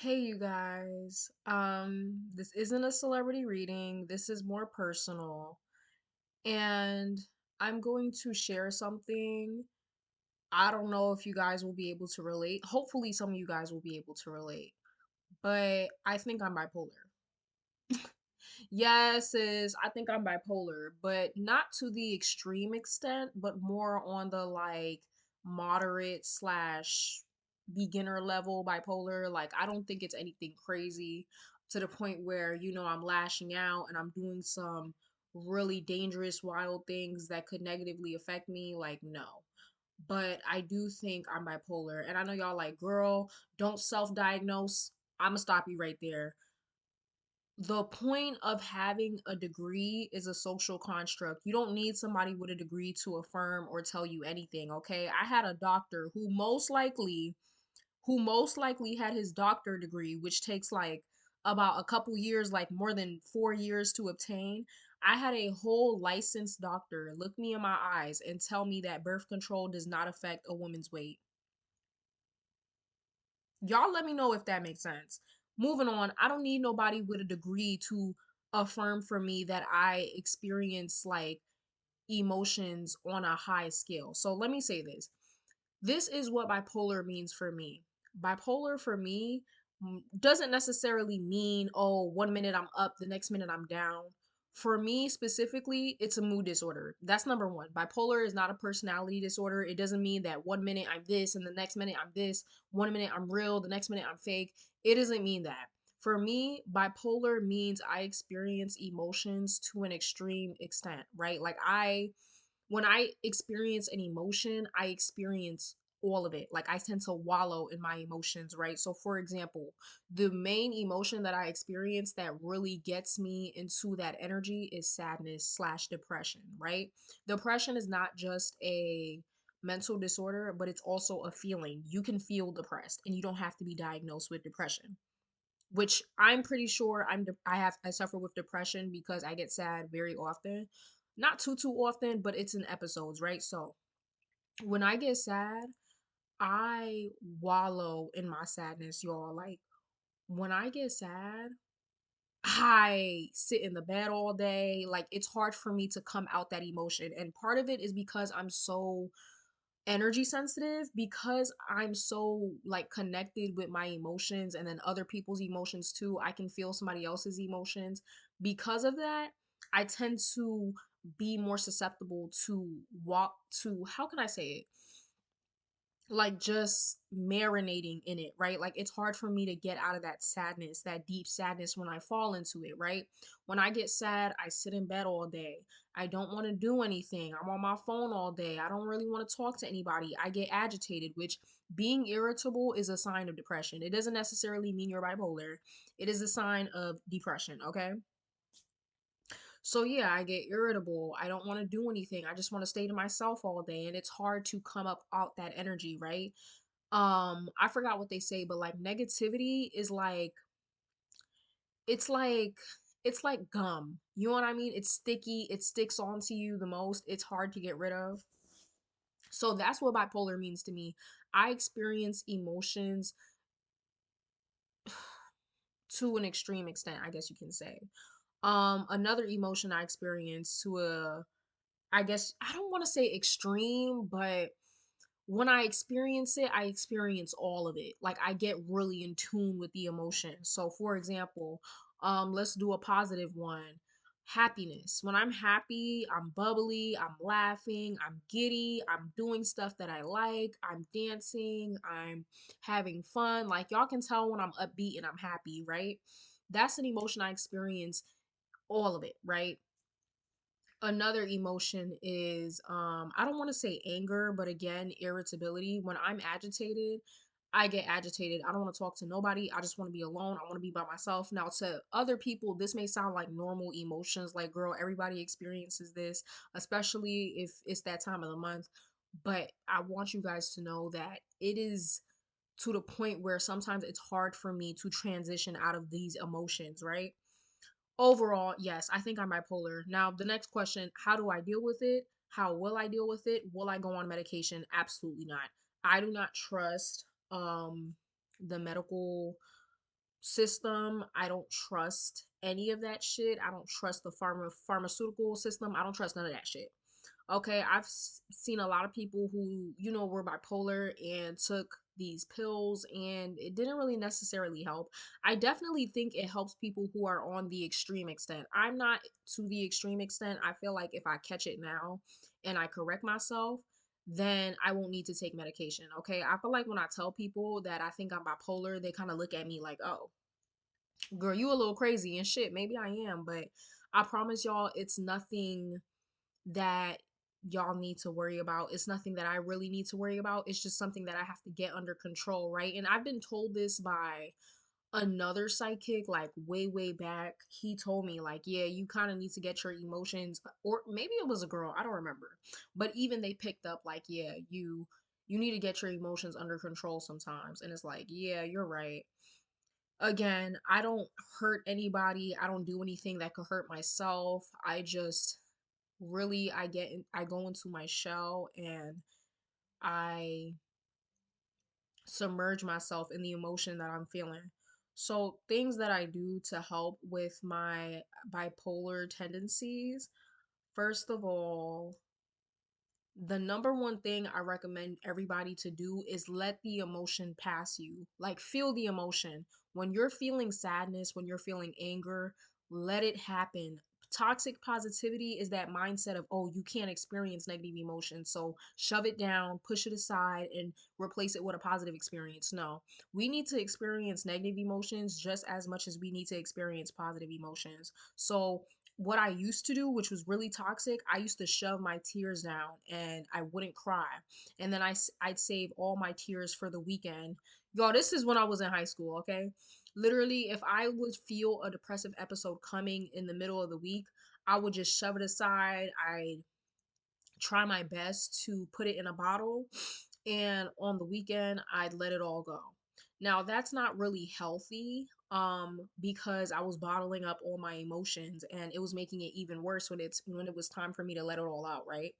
Hey you guys. This isn't a celebrity reading. This is more personal. And I'm going to share something. I don't know if you guys will be able to relate. Hopefully some of you guys will be able to relate. But I think I'm bipolar. Yes, is I think I'm bipolar, but not to the extreme extent, but more on the like moderate slash beginner level bipolar. Like I don't think it's anything crazy to the point where, I'm lashing out and I'm doing some really dangerous, wild things that could negatively affect me. Like, no. But I do think I'm bipolar. And I know y'all like, girl, don't self-diagnose. I'ma stop you right there. The point of having a degree is a social construct. You don't need somebody with a degree to affirm or tell you anything, okay? I had a doctor who most likely had his doctor degree, which takes like about a couple years, like more than 4 years to obtain. I had a whole licensed doctor look me in my eyes and tell me that birth control does not affect a woman's weight. Y'all let me know if that makes sense. Moving on, I don't need nobody with a degree to affirm for me that I experience like emotions on a high scale. So let me say this. This is what bipolar means for me. Bipolar for me doesn't necessarily mean, oh, 1 minute I'm up, the next minute I'm down. For me specifically, it's a mood disorder. That's number one. Bipolar is not a personality disorder. It doesn't mean that 1 minute I'm this and the next minute I'm this. 1 minute I'm real, the next minute I'm fake. It doesn't mean that. For me, bipolar means I experience emotions to an extreme extent, right? Like when I experience an emotion, I experience all of it. Like I tend to wallow in my emotions, right? So for example, the main emotion that I experience that really gets me into that energy is sadness slash depression, right? Depression is not just a mental disorder, but it's also a feeling. You can feel depressed and you don't have to be diagnosed with depression, which I'm pretty sure I suffer with depression because I get sad very often. Not too often, but it's in episodes, right? So, when I get sad, I wallow in my sadness, y'all. Like when I get sad, I sit in the bed all day. Like it's hard for me to come out that emotion. And part of it is because I'm so energy sensitive, because I'm so like connected with my emotions and then other people's emotions too. I can feel somebody else's emotions. Because of that, I tend to be more susceptible to walk to, how can I say it? Like just marinating in it, right? Like it's hard for me to get out of that sadness, that deep sadness when I fall into it, right? When I get sad, I sit in bed all day. I don't want to do anything. I'm on my phone all day. I don't really want to talk to anybody. I get agitated, which being irritable is a sign of depression. It doesn't necessarily mean you're bipolar. It is a sign of depression, okay? So yeah, I get irritable. I don't want to do anything. I just want to stay to myself all day and it's hard to come up out that energy, right? I forgot what they say, but like negativity is like it's like it's like gum. You know what I mean? It's sticky, it sticks onto you the most. It's hard to get rid of. So that's what bipolar means to me. I experience emotions to an extreme extent, I guess you can say. Another emotion I experience to a, I guess I don't want to say extreme, but when I experience it, I experience all of it. Like I get really in tune with the emotion. So for example, let's do a positive one. Happiness. When I'm happy, I'm bubbly, I'm laughing, I'm giddy, I'm doing stuff that I like, I'm dancing, I'm having fun. Like y'all can tell when I'm upbeat and I'm happy, right? That's an emotion I experience all of it, right? Another emotion is I don't want to say anger, but again, irritability. When I'm agitated, I get agitated. I don't want to talk to nobody. I just want to be alone. I want to be by myself. Now, to other people, this may sound like normal emotions, like, girl, everybody experiences this, especially if it's that time of the month. But I want you guys to know that it is to the point where sometimes it's hard for me to transition out of these emotions, right? Overall, yes, I think I'm bipolar. Now, the next question, how do I deal with it? How will I deal with it? Will I go on medication? Absolutely not. I do not trust the medical system. I don't trust any of that shit. I don't trust the pharmaceutical system. I don't trust none of that shit. Okay, I've seen a lot of people who, were bipolar and took these pills and it didn't really necessarily help. I definitely think it helps people who are on the extreme extent. I'm not to the extreme extent. I feel like if I catch it now and I correct myself, then I won't need to take medication. Okay, I feel like when I tell people that I think I'm bipolar, they kind of look at me like, oh, girl, you a little crazy and shit. Maybe I am, but I promise y'all, it's nothing that y'all need to worry about. It's nothing that I really need to worry about. It's just something that I have to get under control, right? And I've been told this by another psychic like way back. He told me like, yeah, you kind of need to get your emotions, or maybe it was a girl, I don't remember. But even they picked up like, yeah, you need to get your emotions under control sometimes. And it's like, yeah, you're right. Again, I don't hurt anybody. I don't do anything that could hurt myself. I just really I go into my shell and I submerge myself in the emotion that I'm feeling. So, things that I do to help with my bipolar tendencies, first of all, the number one thing I recommend everybody to do is let the emotion pass you. Like, feel the emotion. When you're feeling sadness, when you're feeling anger, let it happen. Toxic positivity is that mindset of, oh, you can't experience negative emotions. So shove it down, push it aside, and replace it with a positive experience. No, we need to experience negative emotions just as much as we need to experience positive emotions. So what I used to do, which was really toxic, I used to shove my tears down and I wouldn't cry. And then I'd save all my tears for the weekend. Y'all, this is when I was in high school, okay? Literally, if I would feel a depressive episode coming in the middle of the week, I would just shove it aside. I try my best to put it in a bottle, and on the weekend I'd let it all go. Now that's not really healthy, because I was bottling up all my emotions and it was making it even worse when it was time for me to let it all out, right?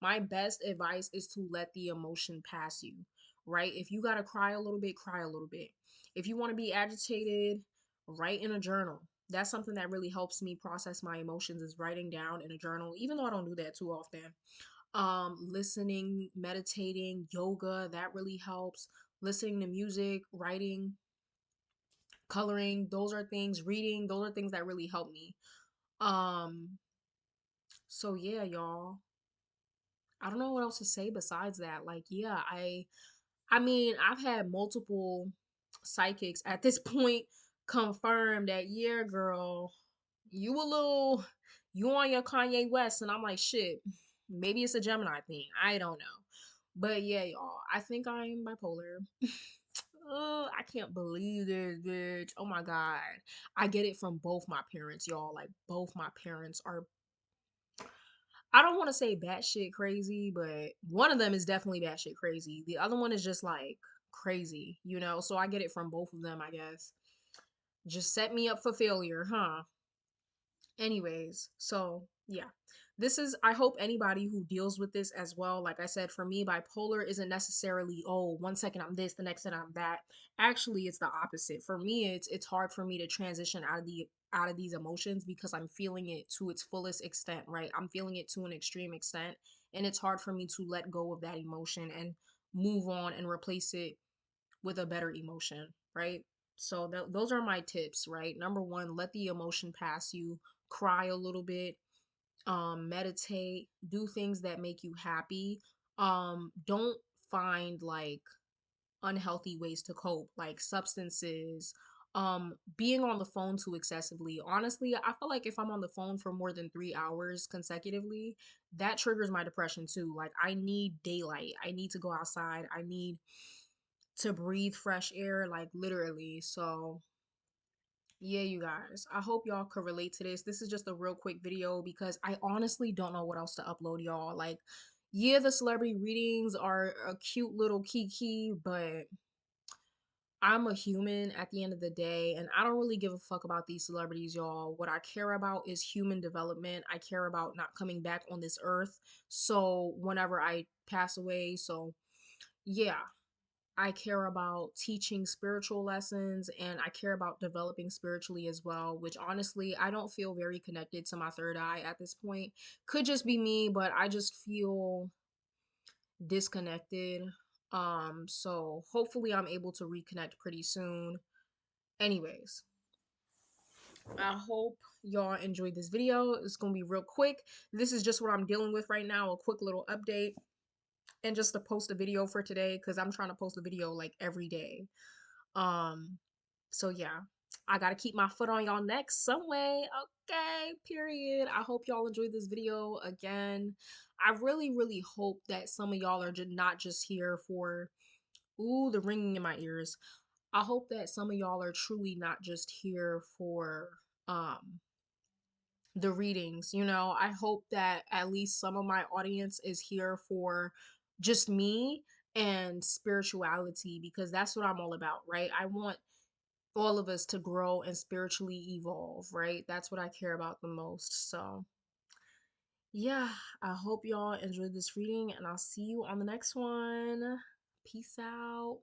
My best advice is to let the emotion pass you, right? If you got to cry a little bit, cry a little bit. If you want to be agitated, write in a journal. That's something that really helps me process my emotions, is writing down in a journal, even though I don't do that too often. Listening, meditating, yoga, that really helps. Listening to music, writing, coloring, those are things, reading, those are things that really help me. um so yeah, y'all, I don't know what else to say besides that. Like, yeah, I mean, I've had multiple psychics at this point confirm that, yeah, girl, you a little, you on your Kanye West. And I'm like, shit, maybe it's a Gemini thing. I don't know. But yeah, y'all, I think I'm bipolar. I can't believe this, bitch. Oh my God. I get it from both my parents, y'all. Like, both my parents are, I don't want to say batshit crazy, but one of them is definitely batshit crazy. The other one is just like crazy, you know? So I get it from both of them, I guess. Just set me up for failure, huh? Anyways, so yeah. This is, I hope anybody who deals with this as well, like I said, for me, bipolar isn't necessarily, oh, one second I'm this, the next second I'm that. Actually, it's the opposite. For me, it's hard for me to transition out of these emotions because I'm feeling it to its fullest extent, right? I'm feeling it to an extreme extent, and it's hard for me to let go of that emotion and move on and replace it with a better emotion, right? So those are my tips, right? Number one, let the emotion pass you, cry a little bit, meditate, do things that make you happy. Don't find like unhealthy ways to cope, like substances, being on the phone too excessively. Honestly, I feel like if I'm on the phone for more than 3 hours consecutively, that triggers my depression too. Like, I need daylight, I need to go outside, I need to breathe fresh air, like literally. So yeah, you guys, I hope y'all could relate to this. This is just a real quick video because I honestly don't know what else to upload, y'all. Like, yeah, the celebrity readings are a cute little kiki, but I'm a human at the end of the day, and I don't really give a fuck about these celebrities, y'all. What I care about is human development. I care about not coming back on this earth. So whenever I pass away, so yeah. I care about teaching spiritual lessons and I care about developing spiritually as well, which honestly, I don't feel very connected to my third eye at this point. Could just be me, but I just feel disconnected. So hopefully I'm able to reconnect pretty soon. Anyways, I hope y'all enjoyed this video. It's gonna be real quick. This is just what I'm dealing with right now, a quick little update and just to post a video for today because I'm trying to post a video like every day. Um, so yeah, I gotta keep my foot on y'all neck some way. Okay, period. I hope y'all enjoyed this video again. I really hope that some of y'all are just not just here for ooh the ringing in my ears. I hope that some of y'all are truly not just here for um the readings. I hope that at least some of my audience is here for just me and spirituality because that's what I'm all about, right? I want all of us to grow and spiritually evolve, right? That's what I care about the most. So, yeah, I hope y'all enjoyed this reading and I'll see you on the next one. Peace out.